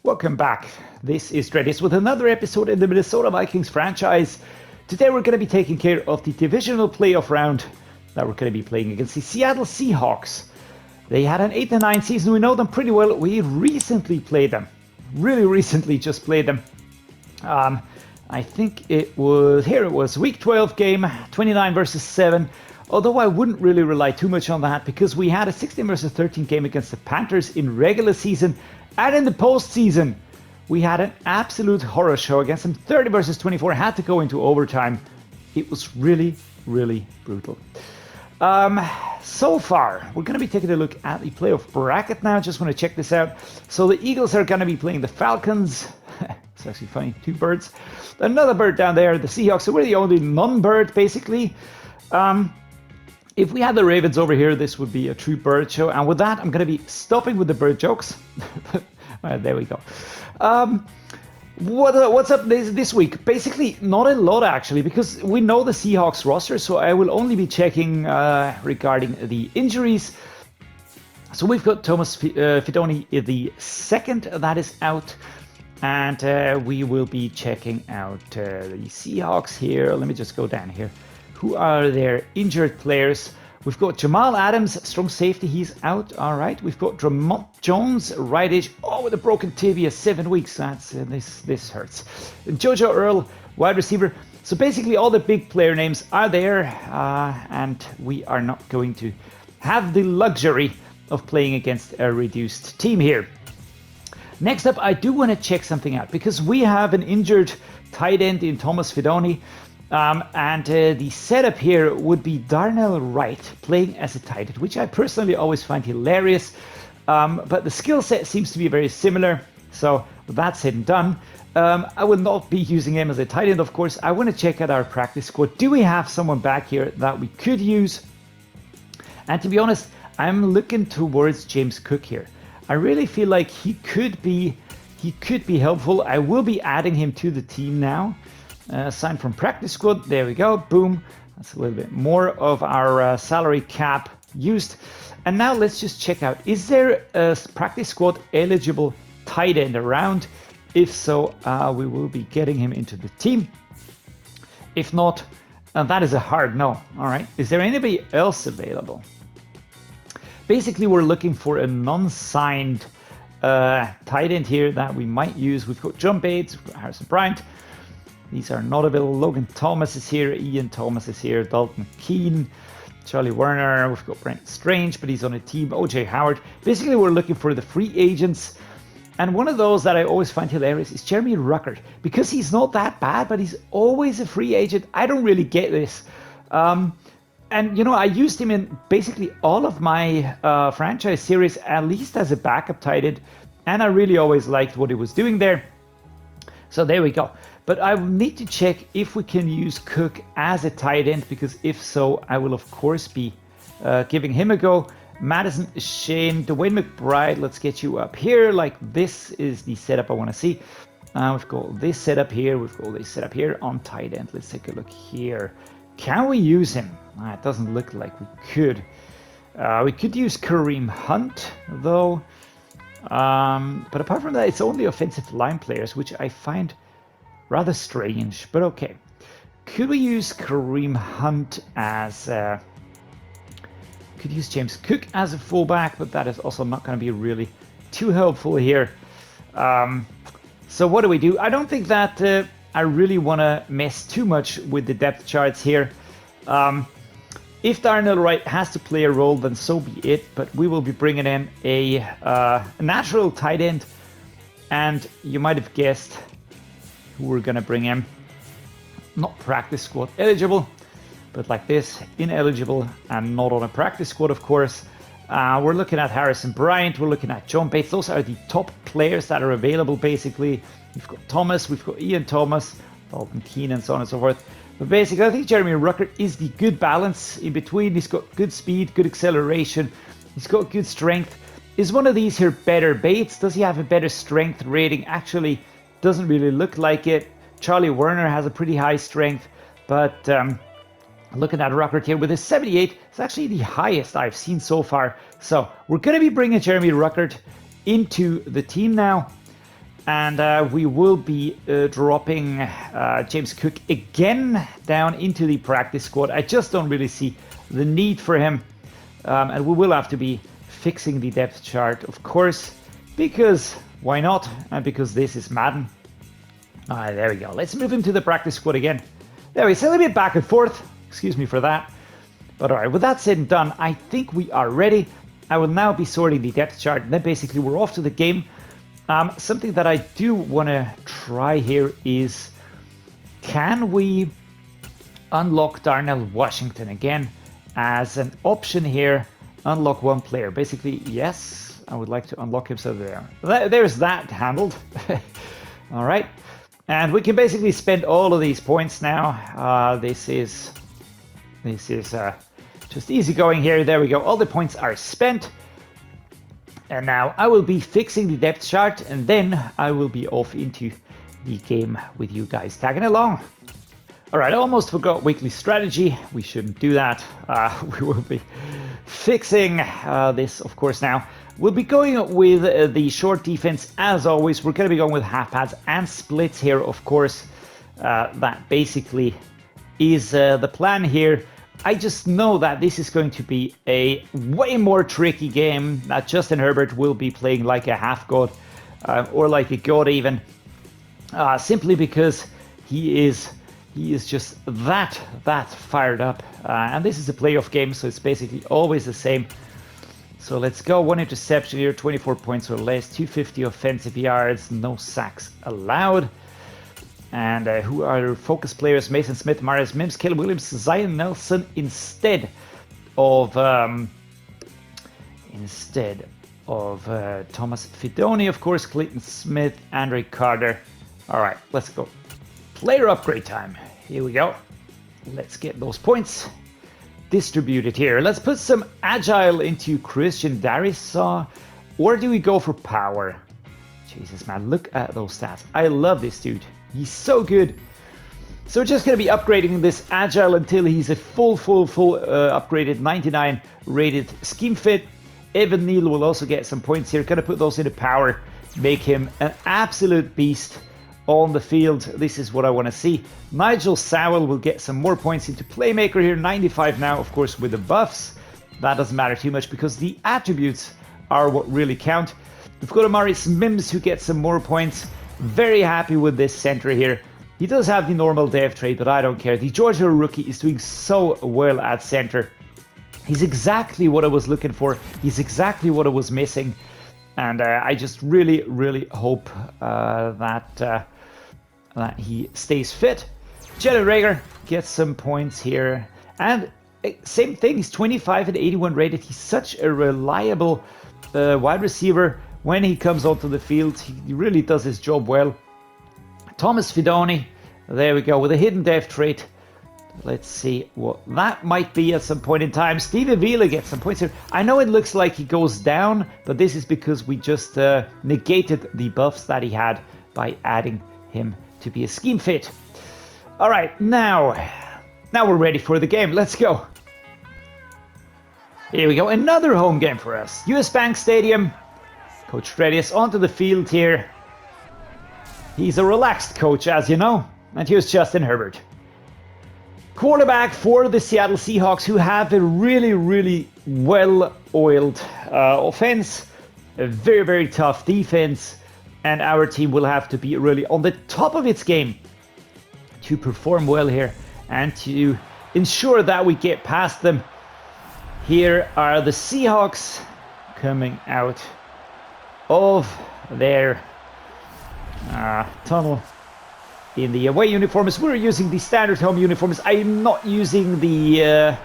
Welcome back. This is Dreddeus with another episode in the Minnesota Vikings franchise. Today we're going to be taking care of the divisional playoff round that we're going to be playing against the Seattle Seahawks. They had an 8-9 season. We know them pretty well. We recently played them. Really recently just played them. I think it was week 12 game, 29 versus 7. Although I wouldn't really rely too much on that because we had a 16 versus 13 game against the Panthers in regular season, and in the postseason we had an absolute horror show against them. 30 versus 24, had to go into overtime. It was really, really brutal. So far, we're going to be taking a look at the playoff bracket now. Just want to check this out. So the Eagles are going to be playing the Falcons. It's actually funny, two birds. Another bird down there, the Seahawks. So we're the only non-bird, basically. If we had the Ravens over here, this would be a true bird show. And with that, I'm going to be stopping with the bird jokes. There we go. What's up this week? Basically, not a lot, actually, because we know the Seahawks roster. So I will only be checking regarding the injuries. So we've got Thomas Fidone the second that is out. And we will be checking out the Seahawks here. Let me just go down here. Who are their injured players? We've got Jamal Adams, strong safety, he's out. All right. We've got Dramont Jones, right edge. Oh, with a broken tibia, 7 weeks. That's this hurts. Jojo Earl, wide receiver. So basically, all the big player names are there, and we are not going to have the luxury of playing against a reduced team here. Next up, I do want to check something out because we have an injured tight end in Thomas Fidone. And the setup here would be Darnell Wright playing as a tight end, which I personally always find hilarious. But the skill set seems to be very similar. So with that said and done, I will not be using him as a tight end, of course. I want to check out our practice squad. Do we have someone back here that we could use? And to be honest, I'm looking towards James Cook here. I really feel like he could be helpful. I will be adding him to the team now. Signed from practice squad. There we go. Boom. That's a little bit more of our salary cap used. And now let's just check out. Is there a practice squad eligible tight end around? If so, we will be getting him into the team. If not, that is a hard no. All right. Is there anybody else available? Basically, we're looking for a non-signed tight end here that we might use. We've got John Bates, we've got Harrison Bryant. These are not available. Logan Thomas is here. Ian Thomas is here. Dalton Keene. Charlie Werner. We've got Brent Strange, but he's on a team. OJ Howard. Basically, we're looking for the free agents. And one of those that I always find hilarious is Jeremy Ruckert. Because he's not that bad, but he's always a free agent. I don't really get this. And, you know, I used him in basically all of my franchise series, at least as a backup tight end. And I really always liked what he was doing there. So there we go. But I need to check if we can use Cook as a tight end, because if so, I will of course be giving him a go. Madison, Shane, DeWayne McBride, let's get you up here. Like this is the setup I want to see. We've got this setup here. We've got this setup here on tight end. Let's take a look here. Can we use him? It doesn't look like we could. We could use Kareem Hunt though. But apart from that, it's only offensive line players, which I find rather strange, but okay. Could we use Kareem Hunt as... could use James Cook as a fullback, but that is also not going to be really too helpful here. So what do? I don't think that I really want to mess too much with the depth charts here. If Darnell Wright has to play a role, then so be it, but we will be bringing in a natural tight end, and you might have guessed who we're going to bring in. Not practice squad eligible, but like this, ineligible and not on a practice squad, of course. We're looking at Harrison Bryant, we're looking at John Bates. Those are the top players that are available, basically. We've got Thomas, we've got Ian Thomas, Dalton Keene, and so on and so forth. But basically, I think Jeremy Ruckert is the good balance in between. He's got good speed, good acceleration. He's got good strength. Is one of these here better Bates? Does he have a better strength rating? Actually, doesn't really look like it. Charlie Werner has a pretty high strength, but looking at Ruckert here with a 78, it's actually the highest I've seen so far. So we're going to be bringing Jeremy Ruckert into the team now. And we will be dropping James Cook again down into the practice squad. I just don't really see the need for him. And we will have to be fixing the depth chart, of course, because why not? And because this is Madden. There we go. Let's move him to the practice squad again. There we go. It's a little bit back and forth. Excuse me for that. But all right, with that said and done, I think we are ready. I will now be sorting the depth chart, and then basically we're off to the game. Something that I do want to try here is, can we unlock Darnell Washington again as an option here? Unlock one player. Basically, yes, I would like to unlock him. So there's that handled. All right. And we can basically spend all of these points now. This is just easy going here. There we go. All the points are spent. And now I will be fixing the depth chart, and then I will be off into the game with you guys tagging along. All right, I almost forgot weekly strategy. We shouldn't do that. We will be fixing this, of course, now. We'll be going with the short defense as always. We're going to be going with half pads and splits here, of course. That basically is the plan here. I just know that this is going to be a way more tricky game, that Justin Herbert will be playing like a half god or like a god even, simply because he is just that fired up. And this is a playoff game, so it's basically always the same. So let's go. 1 interception here, 24 points or less, 250 offensive yards, no sacks allowed. And who are focus players? Maason Smith, Amarius Mims, Caleb Williams, Zion Nelson instead of Thomas Fidone, of course, Clayton Smith, Andre Carter. All right, let's go. Player upgrade time. Here we go. Let's get those points distributed here. Let's put some agile into Christian Darrisaw, or do we go for power? Jesus, man, look at those stats. I love this dude. He's so good. So we're just going to be upgrading this agile until he's a full upgraded 99 rated scheme fit. Evan Neal will also get some points here. Going to put those into power, make him an absolute beast on the field. This is what I want to see. Nigel Sowell will get some more points into playmaker here. 95 now, of course, with the buffs. That doesn't matter too much because the attributes are what really count. We've got Amarius Mims who gets some more points. Very happy with this center here. He does have the normal dev trade, but I don't care. The Georgia rookie is doing so well at center. He's exactly what I was looking for. He's exactly what I was missing. And I just really, really hope that he stays fit. Jalen Reagor gets some points here. And same thing, he's 25 and 81 rated. He's such a reliable wide receiver. When he comes onto the field, he really does his job well. Thomas Fidone, there we go, with a hidden dev trait. Let's see what that might be at some point in time. Steve Avila gets some points here. I know it looks like he goes down, but this is because we just negated the buffs that he had by adding him to be a scheme fit. All right, now we're ready for the game. Let's go. Here we go, another home game for us. US Bank Stadium. Coach Dreddeus onto the field here. He's a relaxed coach, as you know. And here's Justin Herbert. Quarterback for the Seattle Seahawks, who have a really, really well-oiled offense. A very, very tough defense. And our team will have to be really on the top of its game to perform well here and to ensure that we get past them. Here are the Seahawks coming out of their tunnel in the away uniforms. We're using the standard home uniforms. I'm not using the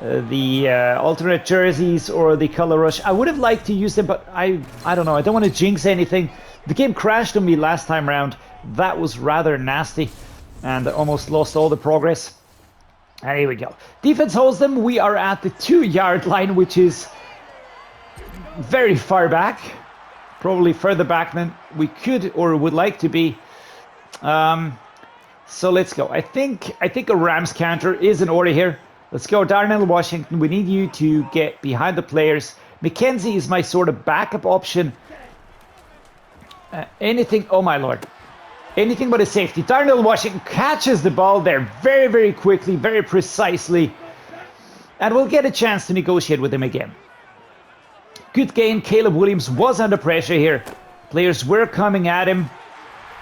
alternate jerseys or the color rush. I would have liked to use them, but I don't know. I don't want to jinx anything. The game crashed on me last time around. That was rather nasty, and I almost lost all the progress. And here we go. Defense holds them. We are at the 2-yard line, which is very far back. Probably further back than we could or would like to be. So let's go. I think a Rams counter is in order here. Let's go, Darnell Washington. We need you to get behind the players. McKenzie is my sort of backup option. Anything, oh my lord. Anything but a safety. Darnell Washington catches the ball there very, very quickly, very precisely. And we'll get a chance to negotiate with him again. Good gain. Caleb Williams was under pressure here. Players were coming at him.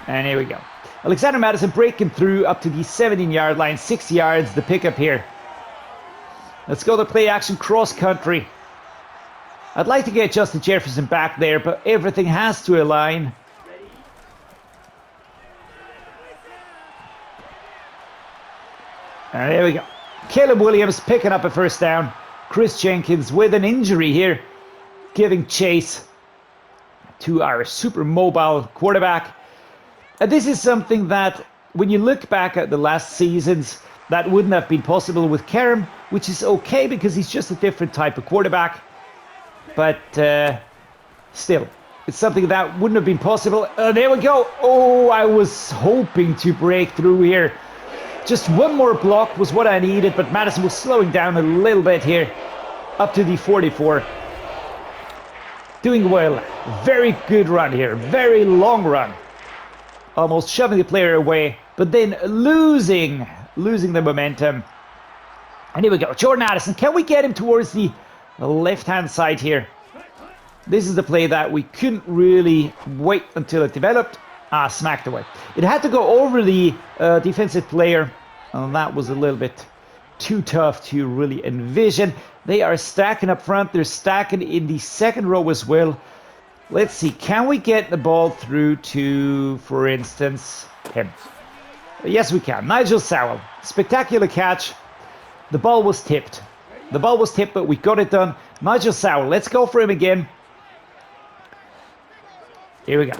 And here we go. Alexander Mattison breaking through up to the 17-yard line. 6 yards, the pickup here. Let's go to play action cross country. I'd like to get Justin Jefferson back there, but everything has to align. And there we go. Caleb Williams picking up a first down. Chris Jenkins with an injury here, giving chase to our super mobile quarterback. And this is something that, when you look back at the last seasons, that wouldn't have been possible with Kerem, which is okay because he's just a different type of quarterback. But still, it's something that wouldn't have been possible. There we go. Oh, I was hoping to break through here. Just one more block was what I needed, but Madison was slowing down a little bit here. Up to the 44. Doing well. Very good run here. Very long run. Almost shoving the player away, but then losing the momentum. And here we go. Jordan Addison. Can we get him towards the left-hand side here? This is the play that we couldn't really wait until it developed. Smacked away. It had to go over the defensive player, and that was a little bit too tough to really envision. They are stacking up front. They're stacking in the second row as well. Let's see. Can we get the ball through to, for instance, him? Yes, we can. Nigel Sowell. Spectacular catch. The ball was tipped. The ball was tipped, but we got it done. Nigel Sowell. Let's go for him again. Here we go.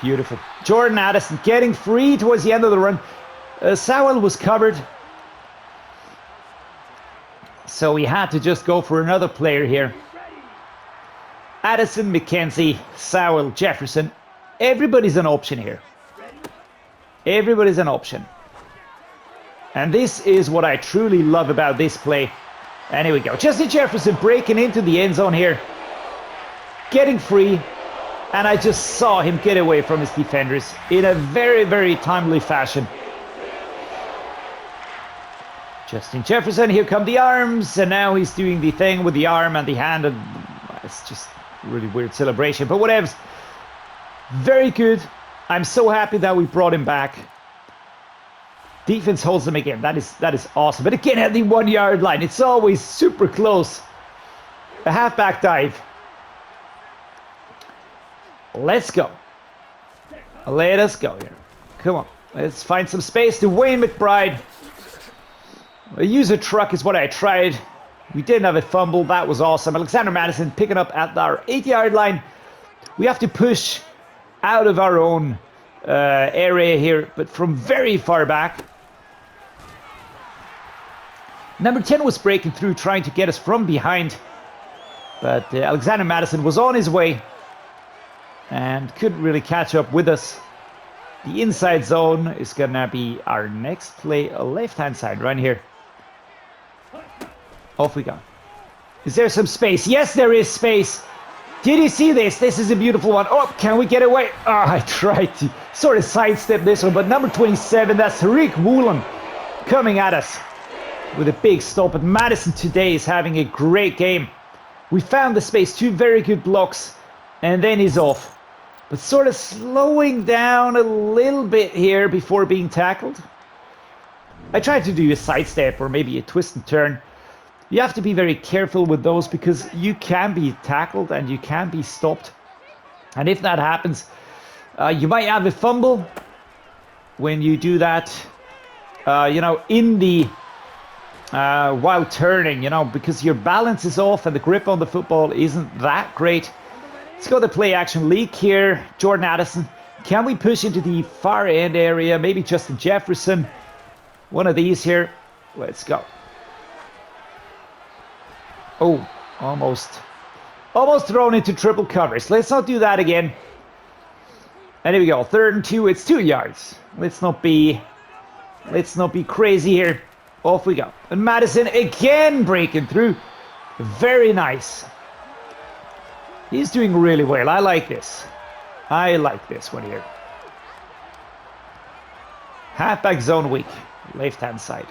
Beautiful. Jordan Addison getting free towards the end of the run. Sowell was covered. So we had to just go for another player here. Addison, McKenzie, Sowell, Jefferson. Everybody's an option here. Everybody's an option. And this is what I truly love about this play. And here we go. Justin Jefferson breaking into the end zone here. Getting free. And I just saw him get away from his defenders in a very, very timely fashion. Justin Jefferson, here come the arms. And now he's doing the thing with the arm and the hand. And it's just a really weird celebration. But whatever. Very good. I'm so happy that we brought him back. Defense holds him again. That is awesome. But again, at the 1 yard line, it's always super close. A halfback dive. Let's go. Let us go here. Come on. Let's find some space. DeWayne McBride. A user truck is what I tried. We didn't have a fumble. That was awesome. Alexander Mattison picking up at our 8 yard line. We have to push out of our own area here, but from very far back. Number 10 was breaking through, trying to get us from behind. But Alexander Mattison was on his way and couldn't really catch up with us. The inside zone is going to be our next play, left-hand side, right here. Off we go. Is there some space? Yes, there is space. Did you see this? This is a beautiful one. Oh, can we get away? Oh, I tried to sort of sidestep this one, but number 27, that's Rick Woolen coming at us with a big stop. But Madison today is having a great game. We found the space, 2 very good blocks, and then he's off. But sort of slowing down a little bit here before being tackled. I tried to do a sidestep or maybe a twist and turn. You have to be very careful with those because you can be tackled and you can be stopped. And if that happens, you might have a fumble when you do that, in the while turning, because your balance is off and the grip on the football isn't that great. Let's go to play action leak here. Jordan Addison. Can we push into the far end area? Maybe Justin Jefferson. One of these here. Let's go. Oh, almost thrown into triple covers. Let's not do that again. And here we go. 3rd and 2. It's 2 yards. Let's not be crazy here. Off we go. And Madison again breaking through. Very nice. He's doing really well. I like this. I like this one here. Halfback zone weak. Left-hand side.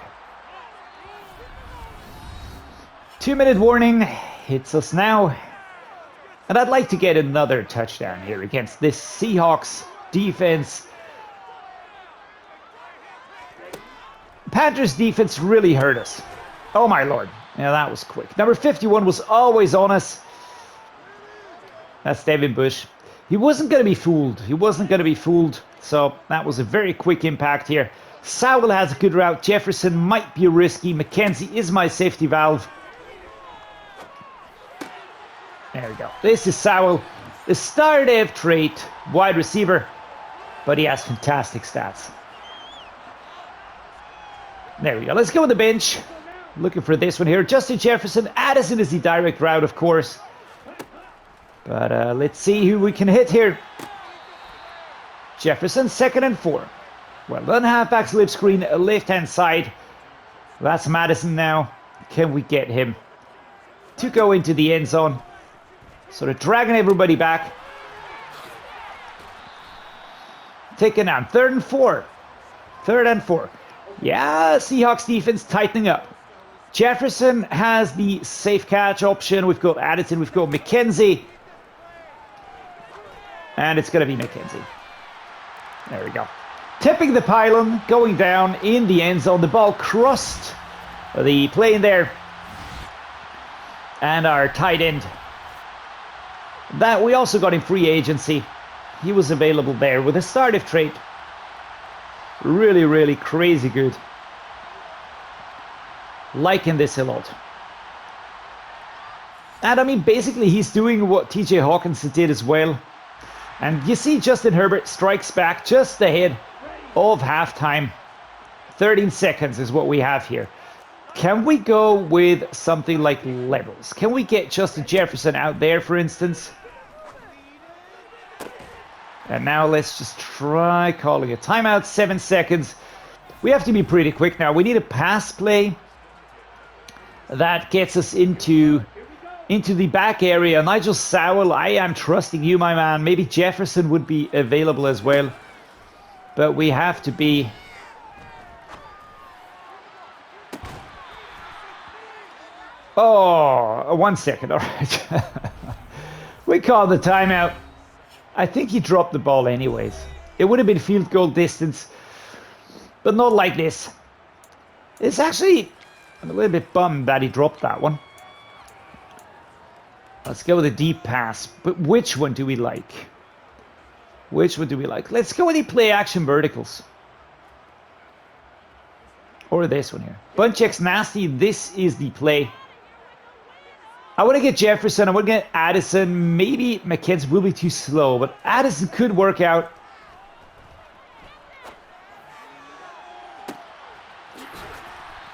2-minute warning. Hits us now. And I'd like to get another touchdown here against this Seahawks defense. Panthers defense really hurt us. Oh my lord. Yeah, that was quick. Number 51 was always on us. That's Devin Bush. He wasn't going to be fooled. He wasn't going to be fooled. So that was a very quick impact here. Sowell has a good route. Jefferson might be risky. McKenzie is my safety valve. There we go. This is Sowell. The star dev trait. Wide receiver. But he has fantastic stats. There we go. Let's go with the bench. Looking for this one here. Justin Jefferson. Addison is the direct route, of course. But let's see who we can hit here. Jefferson, 2nd and 4. Well done, halfback slip screen, left-hand side. That's Madison now. Can we get him to go into the end zone? Sort of dragging everybody back. Taken down. 3rd and 4. 3rd and 4. Yeah, Seahawks defense tightening up. Jefferson has the safe catch option. We've got Addison. We've got McKenzie. And it's going to be McKenzie. There we go. Tipping the pylon, going down in the end zone. The ball crossed the plane there. And our tight end. That we also got in free agency. He was available there with a startive trait. Really, really crazy good. Liking this a lot. And I mean, basically he's doing what TJ Hawkinson did as well. And you see Justin Herbert strikes back just ahead of halftime. 13 seconds is what we have here. Can we go with something like levels? Can we get Justin Jefferson out there, for instance? And now let's just try calling a timeout. 7 seconds. We have to be pretty quick now. We need a pass play that gets us into the back area. Nigel Sowell, I am trusting you, my man. Maybe Jefferson would be available as well. But we have to be... Oh, 1 second. All right. We call the timeout. I think he dropped the ball anyways. It would have been field goal distance. But not like this. It's actually... I'm a little bit bummed that he dropped that one. Let's go with a deep pass. But which one do we like? Which one do we like? Let's go with the play action verticals. Or this one here. Bunch checks nasty. This is the play. I want to get Jefferson. I want to get Addison. Maybe McKenzie will be too slow. But Addison could work out.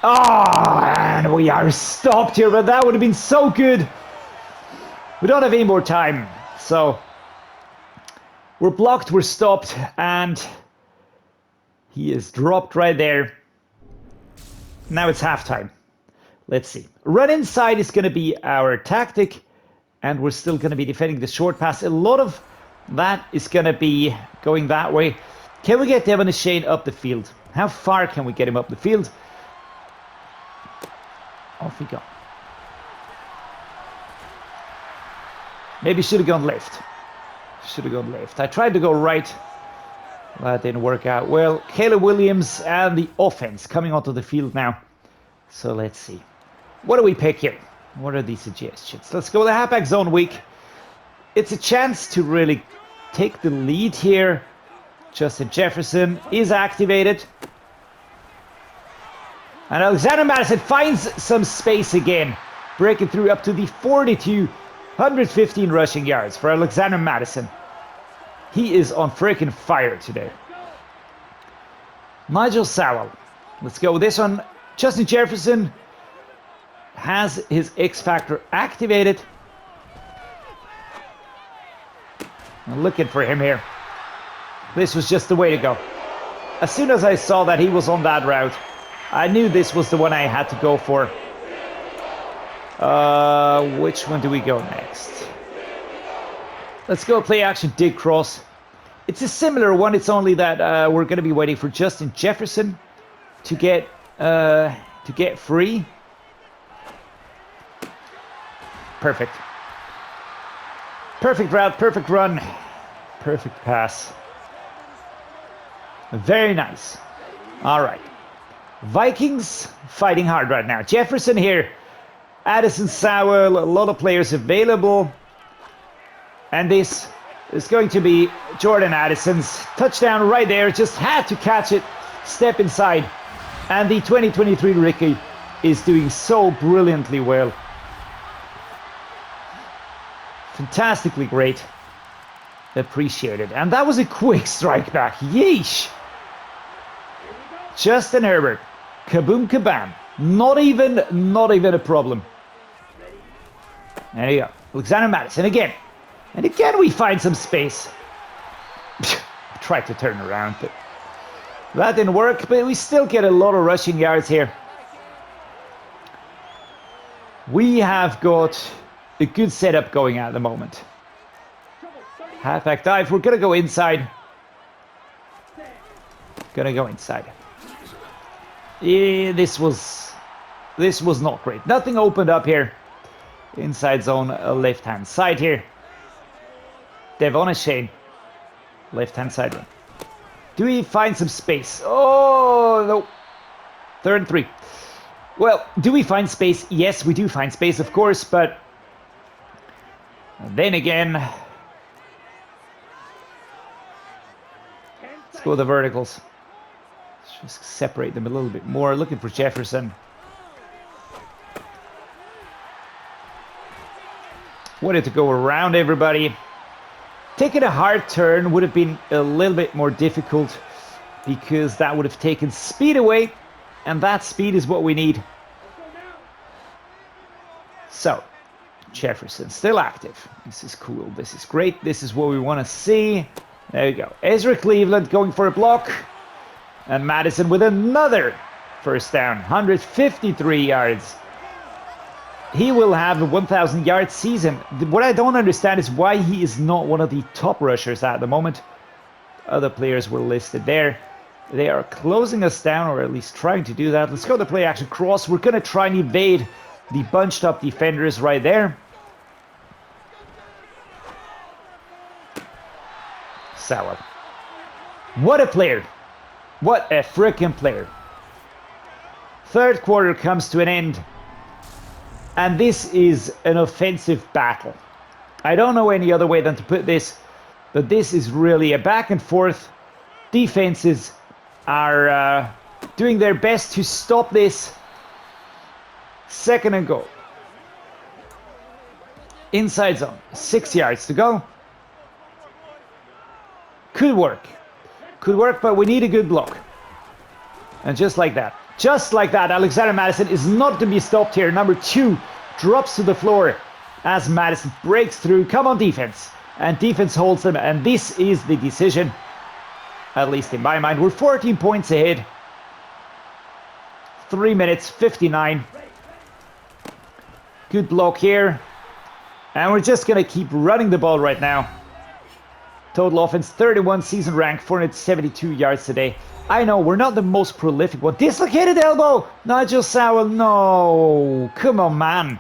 Oh, and we are stopped here. But that would have been so good. We don't have any more time. So we're blocked. We're stopped. And he is dropped right there. Now it's halftime. Let's see. Run inside is going to be our tactic. And we're still going to be defending the short pass. A lot of that is going to be going that way. Can we get Devon Shane up the field? How far can we get him up the field? Off we go. Maybe should have gone left. Should have gone left. I tried to go right. That didn't work out well. Caleb Williams and the offense coming onto the field now. So let's see. What do we pick here? What are the suggestions? Let's go with the halfback zone week. It's a chance to really take the lead here. Justin Jefferson is activated. And Alexander Madison finds some space again. Breaking through up to the 42. 115 rushing yards for Alexander Madison. He is on freaking fire today. Nigel Sowell. Let's go with this one. Justin Jefferson has his X Factor activated. I'm looking for him here. This was just the way to go. As soon as I saw that he was on that route, I knew this was the one I had to go for. Which one do we go next? Let's go play action dig cross. It's a similar one. It's only that we're going to be waiting for Justin Jefferson to get free. Perfect. Perfect route, perfect run, perfect pass. Very nice. All right. Vikings fighting hard right now. Jefferson here. Addison, Sowell, a lot of players available. And this is going to be Jordan Addison's touchdown right there. Just had to catch it, step inside. And the 2023 rookie is doing so brilliantly well. Fantastically great. Appreciated. And that was a quick strike back. Yeesh. Justin Herbert. Kaboom kabam. Not even a problem. There you go. Alexander Madison again. And again we find some space. I tried to turn around, but that didn't work. But we still get a lot of rushing yards here. We have got a good setup going at the moment. Halfback dive. We're going to go inside. Gonna go inside. Yeah, this was not great. Nothing opened up here. Inside zone, left-hand side here. Devon Shane. Left-hand side run. Do we find some space? Oh, no. 3rd and 3. Well, do we find space? Yes, we do find space, of course, but then again, let's go with the verticals. Let's just separate them a little bit more. Looking for Jefferson. Wanted to go around everybody. Taking a hard turn would have been a little bit more difficult because that would have taken speed away, and that speed is what we need. So, Jefferson still active. This is cool. This is great. This is what we want to see. There you go. Ezra Cleveland going for a block. And Madison with another first down. 153 yards. He will have a 1,000-yard season. What I don't understand is why he is not one of the top rushers at the moment. Other players were listed there. They are closing us down, or at least trying to do that. Let's go to play action cross. We're going to try and evade the bunched up defenders right there. Sowell. What a player. What a freaking player. 3rd quarter comes to an end. And this is an offensive battle. I don't know any other way than to put this, but this is really a back and forth. Defenses are doing their best to stop this. 2nd and goal. Inside zone. 6 yards to go. Could work. Could work, but we need a good block. And just like that. Just like that, Alexander Madison is not to be stopped here. Number 2 drops to the floor as Madison breaks through. Come on, defense. And defense holds them. And this is the decision. At least in my mind. We're 14 points ahead. 3 minutes, 59. Good block here. And we're just going to keep running the ball right now. Total offense, 31, season rank, 472 yards today. I know, we're not the most prolific one. Dislocated elbow! Nigel Sowell, no! Come on, man.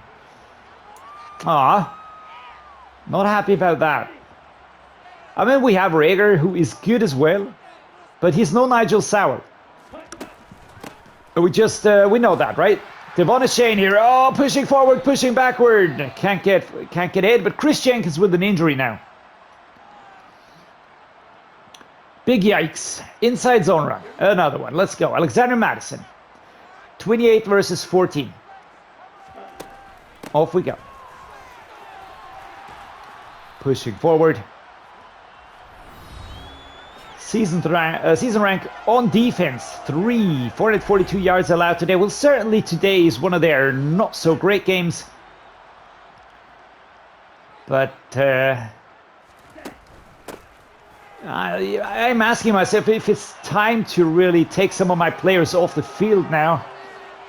Not happy about that. I mean, we have Rager, who is good as well. But he's no Nigel Sowell. We know that, right? Devon Shane here. Oh, pushing forward, pushing backward. Can't get ahead, but Chris Jenkins with an injury now. Big yikes. Inside zone run. Another one. Let's go. Alexander Madison. 28 versus 14. Off we go. Pushing forward. Season rank on defense. 442 yards allowed today. Well, certainly today is one of their not so great games. But I'm asking myself if it's time to really take some of my players off the field now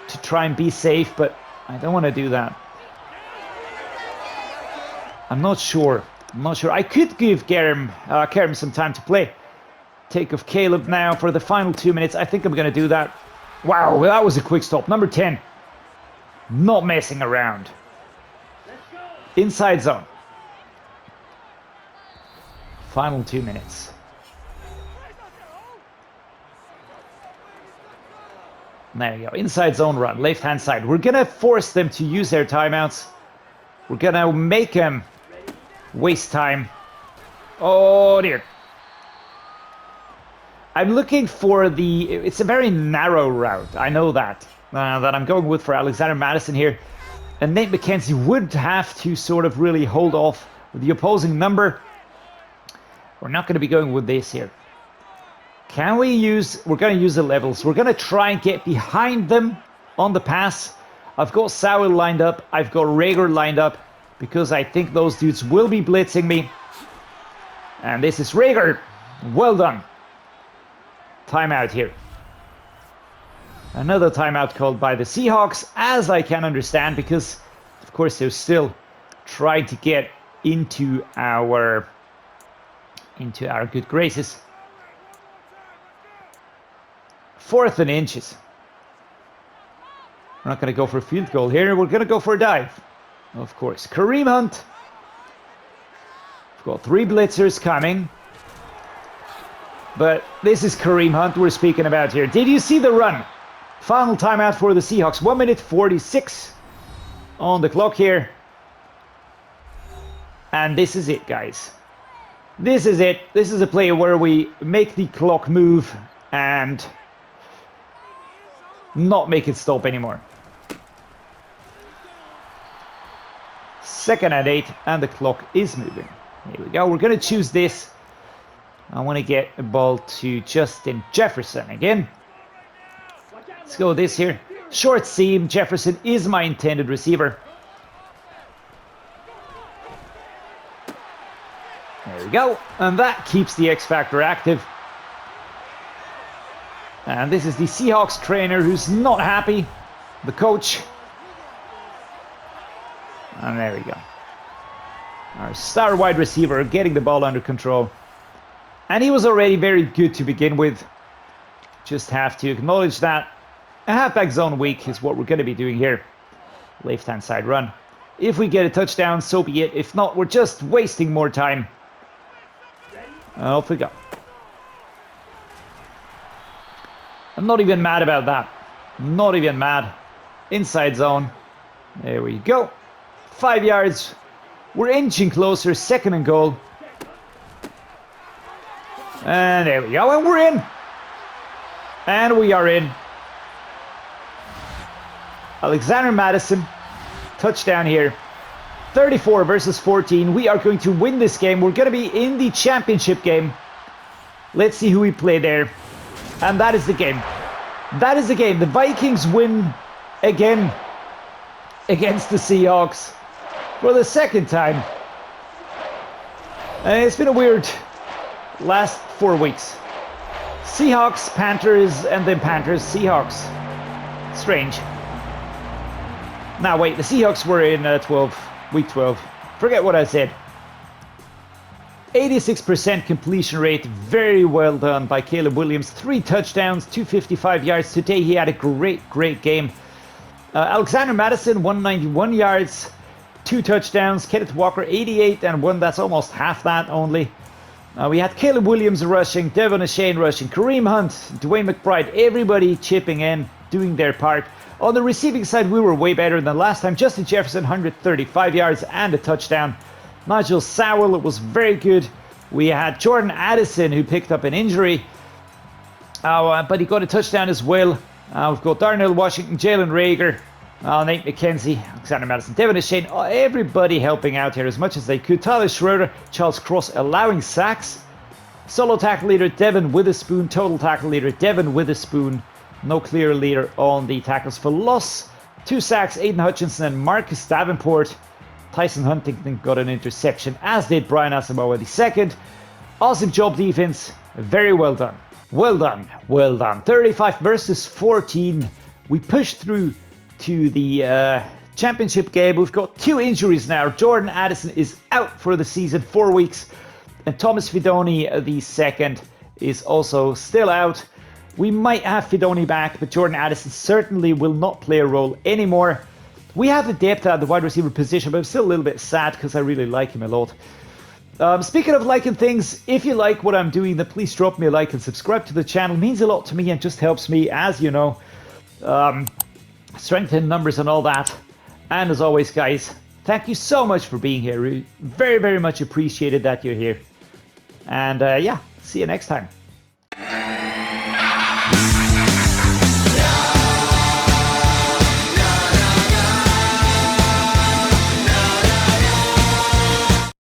to try and be safe, but I don't want to do that. I'm not sure. I could give Kerem some time to play. Take off Caleb now for the final 2 minutes. I think I'm going to do that. Wow, that was a quick stop. Number 10. Not messing around. Inside zone. Final 2 minutes. There you go. Inside zone run. Left-hand side. We're going to force them to use their timeouts. We're going to make them waste time. Oh, dear. I'm looking for the... It's a very narrow route. I know that. That I'm going with for Alexander Mattison here. And Nate McKenzie would have to sort of really hold off with the opposing number. We're not going to be going with this here. Can we use... We're going to use the levels. We're going to try and get behind them on the pass. I've got Sowell lined up. I've got Rager lined up. Because I think those dudes will be blitzing me. And this is Rager. Well done. Timeout here. Another timeout called by the Seahawks, as I can understand, because of course they're still trying to get into our good graces. 4th and inches. We're not going to go for a field goal here. We're going to go for a dive. Of course. Kareem Hunt. We've got 3 blitzers coming. But this is Kareem Hunt we're speaking about here. Did you see the run? Final timeout for the Seahawks. 1 minute 46 on the clock here. And this is it, guys. This is it. This is a play where we make the clock move and not make it stop anymore. 2nd and 8, and the clock is moving. Here we go. We're going to choose this. I want to get the ball to Justin Jefferson again. Let's go with this here. Short seam. Jefferson is my intended receiver. There we go. And that keeps the X Factor active. And this is the Seahawks trainer who's not happy. The coach. And there we go. Our star wide receiver getting the ball under control. And he was already very good to begin with. Just have to acknowledge that. A halfback zone week is what we're going to be doing here. Left-hand side run. If we get a touchdown, so be it. If not, we're just wasting more time. And off we go. I'm not even mad about that. Not even mad. Inside zone. There we go. 5 yards. We're inching closer. 2nd and goal. And there we go. And we're in. And we are in. Alexander Mattison. Touchdown here. 34 versus 14. We are going to win this game. We're going to be in the championship game. Let's see who we play there. And that is the game. That is the game. The Vikings win again against the Seahawks for the 2nd time. And it's been a weird last 4 weeks. Seahawks, Panthers, and then Panthers, Seahawks. Strange. Now wait, the Seahawks were in week 12. Forget what I said. 86% completion rate. Very well done by Caleb Williams. 3 touchdowns, 255 yards. Today he had a great game. Alexander Mattison, 191 yards, 2 touchdowns. Kenneth Walker, 88 and 1. That's almost half that only. We had Caleb Williams rushing, Devon Achane rushing, Kareem Hunt, DeWayne McBride, everybody chipping in, doing their part. On the receiving side, we were way better than last time. Justin Jefferson, 135 yards and a touchdown. Nigel Sowell was very good. We had Jordan Addison, who picked up an injury, but he got a touchdown as well. We've got Darnell Washington, Jalen Rager, Nate McKenzie, Alexander Mattison, Devon Achane, everybody helping out here as much as they could. Tyler Schroeder, Charles Cross allowing sacks. Solo tackle leader Devin Witherspoon, total tackle leader Devin Witherspoon. No clear leader on the tackles for loss. 2 sacks, Aiden Hutchinson and Marcus Davenport. Tyson Huntington got an interception, as did Brian Asamoah II. Awesome job defense. Very well done. Well done. Well done. 35 versus 14. We pushed through to the championship game. We've got 2 injuries now. Jordan Addison is out for the season, 4 weeks. And Thomas Fidone, the second, is also still out. We might have Fidone back, but Jordan Addison certainly will not play a role anymore. We have the depth at the wide receiver position, but I'm still a little bit sad because I really like him a lot. Speaking of liking things, if you like what I'm doing, then please drop me a like and subscribe to the channel. It means a lot to me and just helps me, as you know, strengthen numbers and all that. And as always, guys, thank you so much for being here. Very, very much appreciated that you're here. And yeah, see you next time.